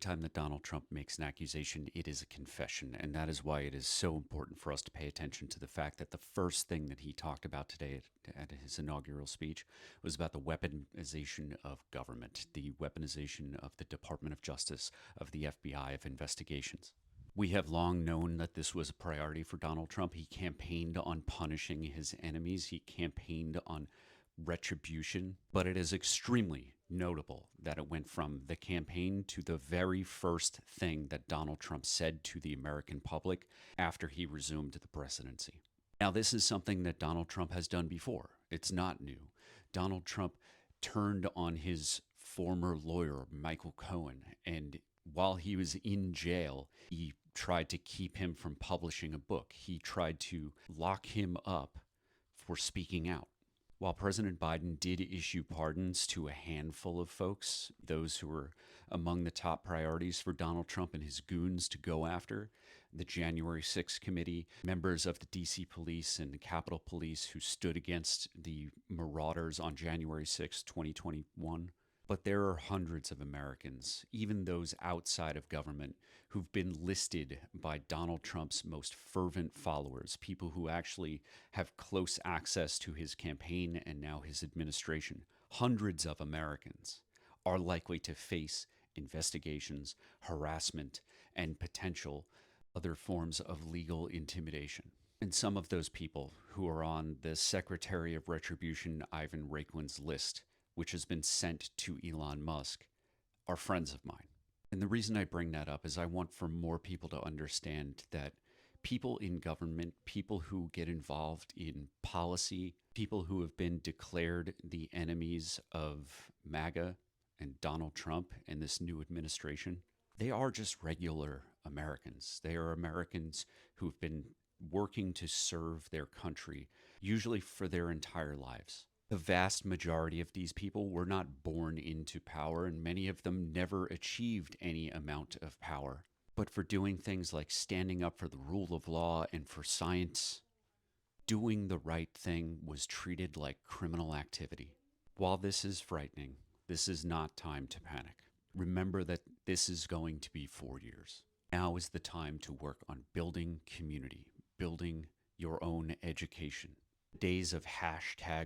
time that Donald Trump makes an accusation, it is a confession. And that is why it is so important for us to pay attention to the fact that the first thing that he talked about today at his inaugural speech was about the weaponization of government, the weaponization of the Department of Justice, of the FBI, of investigations. We have long known that this was a priority for Donald Trump. He campaigned on punishing his enemies. He campaigned on retribution, but it is extremely notable that it went from the campaign to the very first thing that Donald Trump said to the American public after he resumed the presidency. Now, this is something that Donald Trump has done before. It's not new. Donald Trump turned on his former lawyer, Michael Cohen, and while he was in jail, he tried to keep him from publishing a book. He tried to lock him up for speaking out. While President Biden did issue pardons to a handful of folks, those who were among the top priorities for Donald Trump and his goons to go after, the January 6th committee, members of the DC police and the Capitol Police who stood against the marauders on January 6th, 2021, but there are hundreds of Americans, even those outside of government, who've been listed by Donald Trump's most fervent followers, people who actually have close access to his campaign and now his administration. Hundreds of Americans are likely to face investigations, harassment, and potential other forms of legal intimidation. And some of those people who are on the Secretary of Retribution, Ivan Raiklyn's list, which has been sent to Elon Musk, are friends of mine. And the reason I bring that up is I want for more people to understand that people in government, people who get involved in policy, people who have been declared the enemies of MAGA and Donald Trump and this new administration, they are just regular Americans. They are Americans who've been working to serve their country, usually for their entire lives. The vast majority of these people were not born into power, and many of them never achieved any amount of power. But for doing things like standing up for the rule of law and for science, doing the right thing was treated like criminal activity. While this is frightening, this is not time to panic. Remember that this is going to be 4 years. Now is the time to work on building community, building your own education. Days of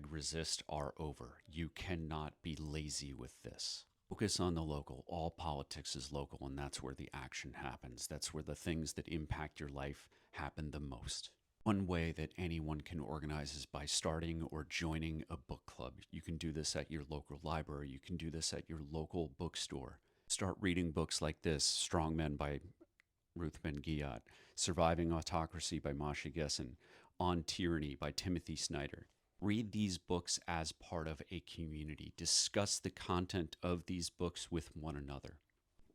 #resist are over. You cannot be lazy with this. Focus on the local. All politics is local, and that's where the action happens. That's where the things that impact your life happen the most. One way that anyone can organize is by starting or joining a book club. You can do this at your local library. You can do this at your local bookstore. Start reading books like this, Strong Men by Ruth Ben-Ghiat, Surviving Autocracy by Masha Gessen, On Tyranny by Timothy Snyder. Read these books as part of a community. Discuss the content of these books with one another.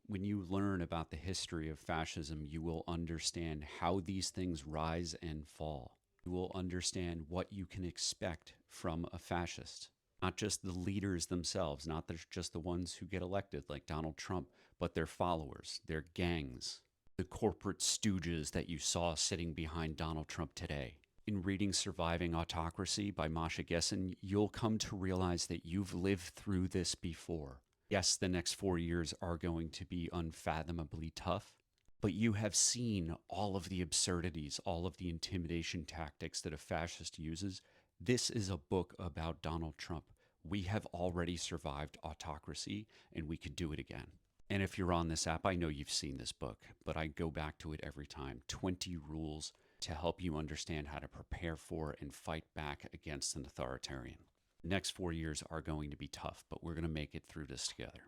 When you learn about the history of fascism, you will understand how these things rise and fall. You will understand what you can expect from a fascist. Not just the leaders themselves, not just the ones who get elected like Donald Trump, but their followers, their gangs, the corporate stooges that you saw sitting behind Donald Trump today. In reading Surviving Autocracy by Masha Gessen, you'll come to realize that you've lived through this before. Yes, the next 4 years are going to be unfathomably tough, but you have seen all of the absurdities, all of the intimidation tactics that a fascist uses. This is a book about Donald Trump. We have already survived autocracy, and we could do it again. And if you're on this app, I know you've seen this book, but I go back to it every time. 20 rules to help you understand how to prepare for and fight back against an authoritarian. The next 4 years are going to be tough, but we're going to make it through this together.